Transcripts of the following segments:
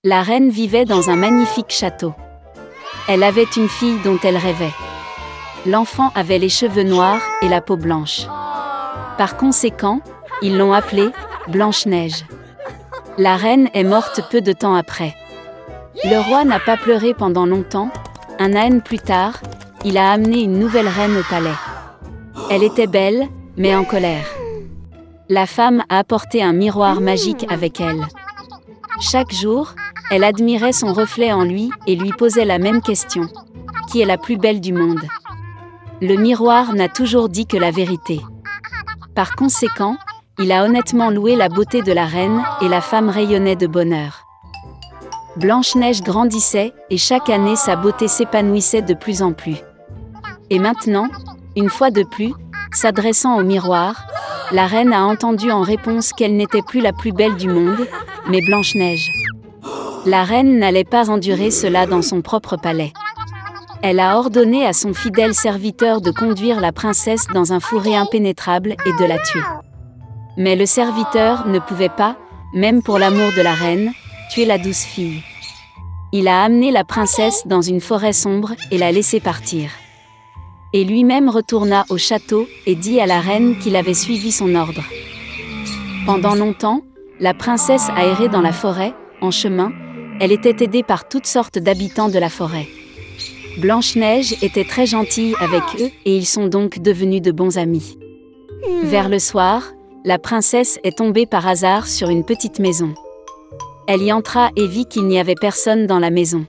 La reine vivait dans un magnifique château. Elle avait une fille dont elle rêvait. L'enfant avait les cheveux noirs et la peau blanche. Par conséquent, ils l'ont appelée Blanche-Neige. La reine est morte peu de temps après. Le roi n'a pas pleuré pendant longtemps. Un an plus tard, il a amené une nouvelle reine au palais. Elle était belle, mais en colère. La femme a apporté un miroir magique avec elle. Chaque jour, elle admirait son reflet en lui et lui posait la même question. Qui est la plus belle du monde? Le miroir n'a toujours dit que la vérité. Par conséquent, il a honnêtement loué la beauté de la reine et la femme rayonnait de bonheur. Blanche-Neige grandissait et chaque année sa beauté s'épanouissait de plus en plus. Et maintenant, une fois de plus, s'adressant au miroir, la reine a entendu en réponse qu'elle n'était plus la plus belle du monde, mais Blanche-Neige. La reine n'allait pas endurer cela dans son propre palais. Elle a ordonné à son fidèle serviteur de conduire la princesse dans un fourré impénétrable et de la tuer. Mais le serviteur ne pouvait pas, même pour l'amour de la reine, tuer la douce fille. Il a amené la princesse dans une forêt sombre et l'a laissée partir. Et lui-même retourna au château et dit à la reine qu'il avait suivi son ordre. Pendant longtemps, la princesse a erré dans la forêt. En chemin, elle était aidée par toutes sortes d'habitants de la forêt. Blanche-Neige était très gentille avec eux et ils sont donc devenus de bons amis. Vers le soir, la princesse est tombée par hasard sur une petite maison. Elle y entra et vit qu'il n'y avait personne dans la maison.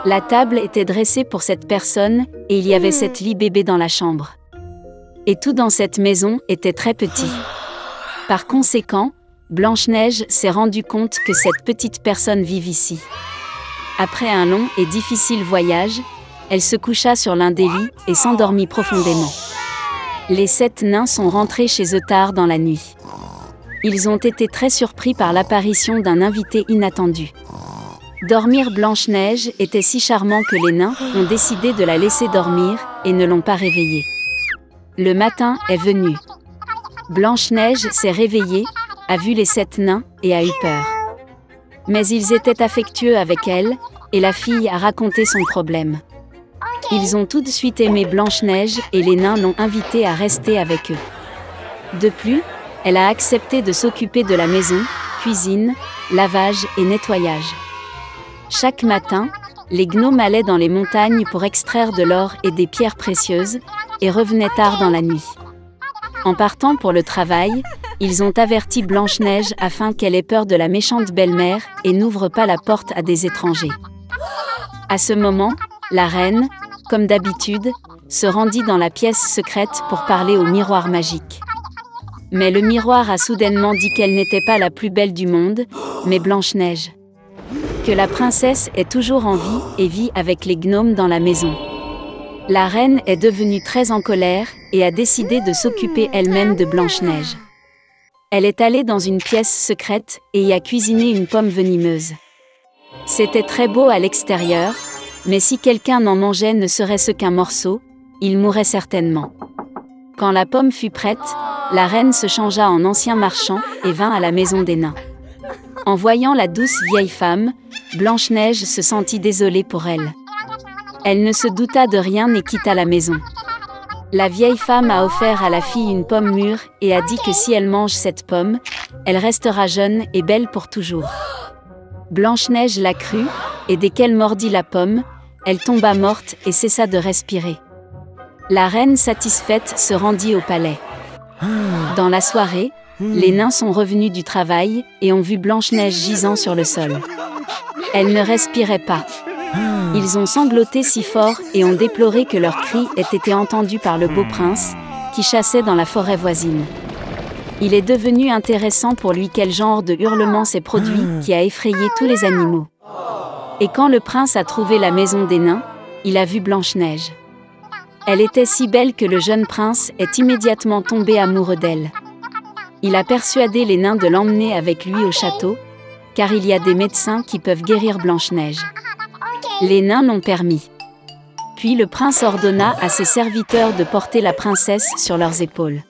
La table était dressée pour cette personne et il y avait 7 lits bébés dans la chambre. Et tout dans cette maison était très petit. Par conséquent, Blanche-Neige s'est rendue compte que cette petite personne vit ici. Après un long et difficile voyage, elle se coucha sur l'un des lits et s'endormit profondément. Les 7 nains sont rentrés chez eux tard dans la nuit. Ils ont été très surpris par l'apparition d'un invité inattendu. Dormir Blanche-Neige était si charmant que les nains ont décidé de la laisser dormir et ne l'ont pas réveillée. Le matin est venu. Blanche-Neige s'est réveillée, a vu les 7 nains et a eu peur. Mais ils étaient affectueux avec elle, et la fille a raconté son problème. Ils ont tout de suite aimé Blanche-Neige et les nains l'ont invitée à rester avec eux. De plus, elle a accepté de s'occuper de la maison, cuisine, lavage et nettoyage. Chaque matin, les gnomes allaient dans les montagnes pour extraire de l'or et des pierres précieuses, et revenaient tard dans la nuit. En partant pour le travail, ils ont averti Blanche-Neige afin qu'elle ait peur de la méchante belle-mère et n'ouvre pas la porte à des étrangers. À ce moment, la reine, comme d'habitude, se rendit dans la pièce secrète pour parler au miroir magique. Mais le miroir a soudainement dit qu'elle n'était pas la plus belle du monde, mais Blanche-Neige. Que la princesse est toujours en vie et vit avec les gnomes dans la maison. La reine est devenue très en colère et a décidé de s'occuper elle-même de Blanche-Neige. Elle est allée dans une pièce secrète et y a cuisiné une pomme venimeuse. C'était très beau à l'extérieur, mais si quelqu'un n'en mangeait ne serait-ce qu'un morceau, il mourrait certainement. Quand la pomme fut prête, la reine se changea en ancien marchand et vint à la maison des nains. En voyant la douce vieille femme, Blanche-Neige se sentit désolée pour elle. Elle ne se douta de rien et quitta la maison. La vieille femme a offert à la fille une pomme mûre et a dit que si elle mange cette pomme, elle restera jeune et belle pour toujours. Blanche-Neige la crut, et dès qu'elle mordit la pomme, elle tomba morte et cessa de respirer. La reine satisfaite se rendit au palais. Dans la soirée, les nains sont revenus du travail et ont vu Blanche-Neige gisant sur le sol. Elle ne respirait pas. Ils ont sangloté si fort et ont déploré que leurs cris aient été entendus par le beau prince, qui chassait dans la forêt voisine. Il est devenu intéressant pour lui quel genre de hurlement s'est produit qui a effrayé tous les animaux. Et quand le prince a trouvé la maison des nains, il a vu Blanche-Neige. Elle était si belle que le jeune prince est immédiatement tombé amoureux d'elle. Il a persuadé les nains de l'emmener avec lui au château, car il y a des médecins qui peuvent guérir Blanche-Neige. Les nains l'ont permis. Puis le prince ordonna à ses serviteurs de porter la princesse sur leurs épaules.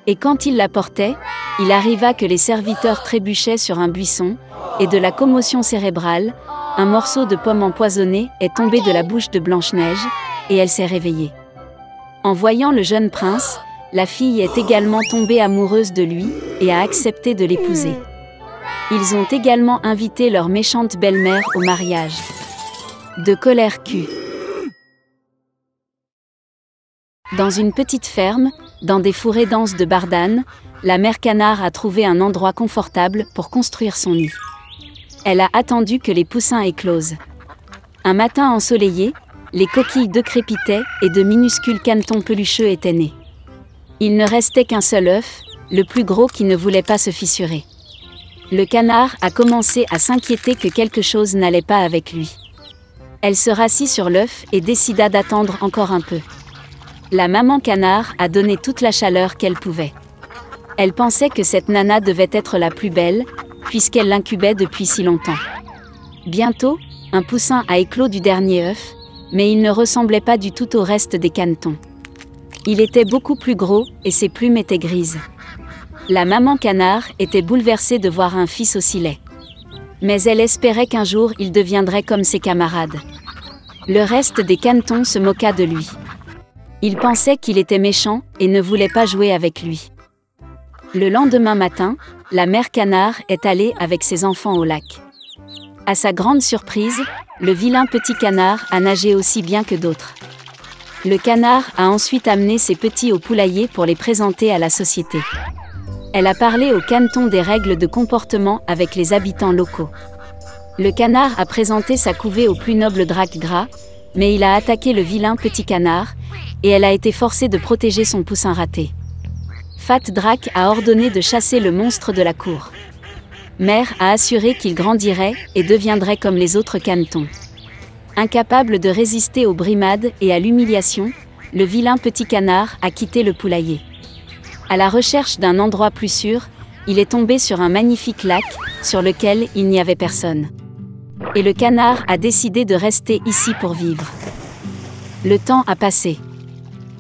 Et quand il la portait, il arriva que les serviteurs trébuchaient sur un buisson, et de la commotion cérébrale, un morceau de pomme empoisonnée est tombé de la bouche de Blanche-Neige, et elle s'est réveillée. En voyant le jeune prince, la fille est également tombée amoureuse de lui, et a accepté de l'épouser. Ils ont également invité leur méchante belle-mère au mariage. De colère Q. Dans une petite ferme, dans des forêts denses de Bardane, la mère canard a trouvé un endroit confortable pour construire son nid. Elle a attendu que les poussins éclosent. Un matin ensoleillé, les coquilles d'œufs crépitaient et de minuscules canetons pelucheux étaient nés. Il ne restait qu'un seul œuf, le plus gros qui ne voulait pas se fissurer. Le canard a commencé à s'inquiéter que quelque chose n'allait pas avec lui. Elle se rassit sur l'œuf et décida d'attendre encore un peu. La maman canard a donné toute la chaleur qu'elle pouvait. Elle pensait que cette nana devait être la plus belle, puisqu'elle l'incubait depuis si longtemps. Bientôt, un poussin a éclos du dernier œuf, mais il ne ressemblait pas du tout au reste des canetons. Il était beaucoup plus gros et ses plumes étaient grises. La maman canard était bouleversée de voir un fils aussi laid. Mais elle espérait qu'un jour il deviendrait comme ses camarades. Le reste des canetons se moqua de lui. Il pensait qu'il était méchant et ne voulait pas jouer avec lui. Le lendemain matin, la mère canard est allée avec ses enfants au lac. À sa grande surprise, le vilain petit canard a nagé aussi bien que d'autres. Le canard a ensuite amené ses petits au poulailler pour les présenter à la société. Elle a parlé au caneton des règles de comportement avec les habitants locaux. Le canard a présenté sa couvée au plus noble drac gras, mais il a attaqué le vilain petit canard, et elle a été forcée de protéger son poussin raté. Fat Drac a ordonné de chasser le monstre de la cour. Mère a assuré qu'il grandirait et deviendrait comme les autres canetons. Incapable de résister aux brimades et à l'humiliation, le vilain petit canard a quitté le poulailler. À la recherche d'un endroit plus sûr, il est tombé sur un magnifique lac, sur lequel il n'y avait personne. Et le canard a décidé de rester ici pour vivre. Le temps a passé.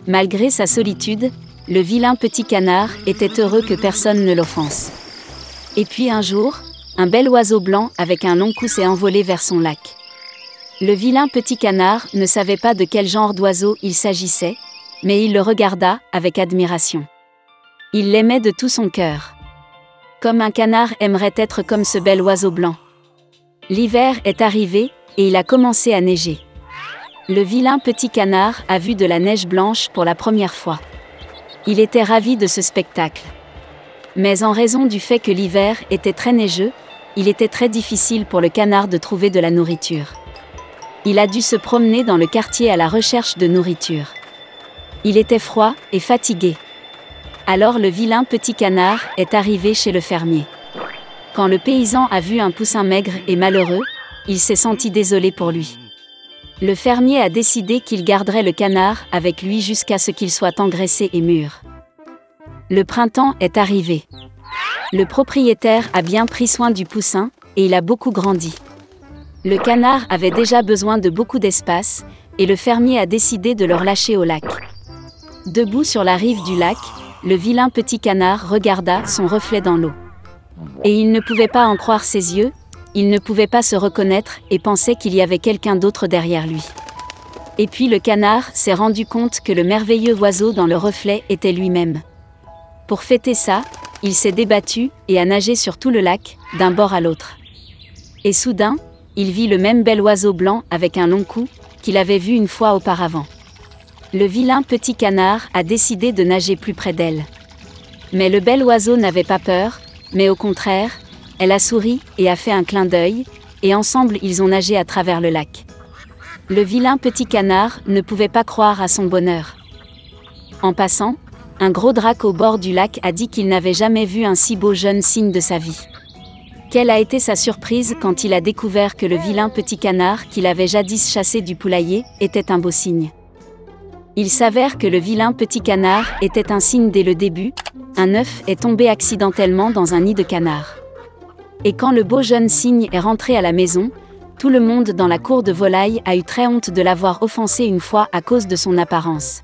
Malgré sa solitude, le vilain petit canard était heureux que personne ne l'offense. Et puis un jour, un bel oiseau blanc avec un long cou s'est envolé vers son lac. Le vilain petit canard ne savait pas de quel genre d'oiseau il s'agissait, mais il le regarda avec admiration. Il l'aimait de tout son cœur. Comme un canard aimerait être comme ce bel oiseau blanc. L'hiver est arrivé, et il a commencé à neiger. Le vilain petit canard a vu de la neige blanche pour la première fois. Il était ravi de ce spectacle. Mais en raison du fait que l'hiver était très neigeux, il était très difficile pour le canard de trouver de la nourriture. Il a dû se promener dans le quartier à la recherche de nourriture. Il était froid et fatigué. Alors le vilain petit canard est arrivé chez le fermier. Quand le paysan a vu un poussin maigre et malheureux, il s'est senti désolé pour lui. Le fermier a décidé qu'il garderait le canard avec lui jusqu'à ce qu'il soit engraissé et mûr. Le printemps est arrivé. Le propriétaire a bien pris soin du poussin, et il a beaucoup grandi. Le canard avait déjà besoin de beaucoup d'espace, et le fermier a décidé de le relâcher au lac. Debout sur la rive du lac, le vilain petit canard regarda son reflet dans l'eau. Et il ne pouvait pas en croire ses yeux, il ne pouvait pas se reconnaître et pensait qu'il y avait quelqu'un d'autre derrière lui. Et puis le canard s'est rendu compte que le merveilleux oiseau dans le reflet était lui-même. Pour fêter ça, il s'est débattu et a nagé sur tout le lac, d'un bord à l'autre. Et soudain, il vit le même bel oiseau blanc avec un long cou, qu'il avait vu une fois auparavant. Le vilain petit canard a décidé de nager plus près d'elle. Mais le bel oiseau n'avait pas peur, mais au contraire, elle a souri et a fait un clin d'œil, et ensemble ils ont nagé à travers le lac. Le vilain petit canard ne pouvait pas croire à son bonheur. En passant, un gros drac au bord du lac a dit qu'il n'avait jamais vu un si beau jeune cygne de sa vie. Quelle a été sa surprise quand il a découvert que le vilain petit canard qu'il avait jadis chassé du poulailler était un beau cygne. Il s'avère que le vilain petit canard était un cygne dès le début, un œuf est tombé accidentellement dans un nid de canard. Et quand le beau jeune cygne est rentré à la maison, tout le monde dans la cour de volaille a eu très honte de l'avoir offensé une fois à cause de son apparence.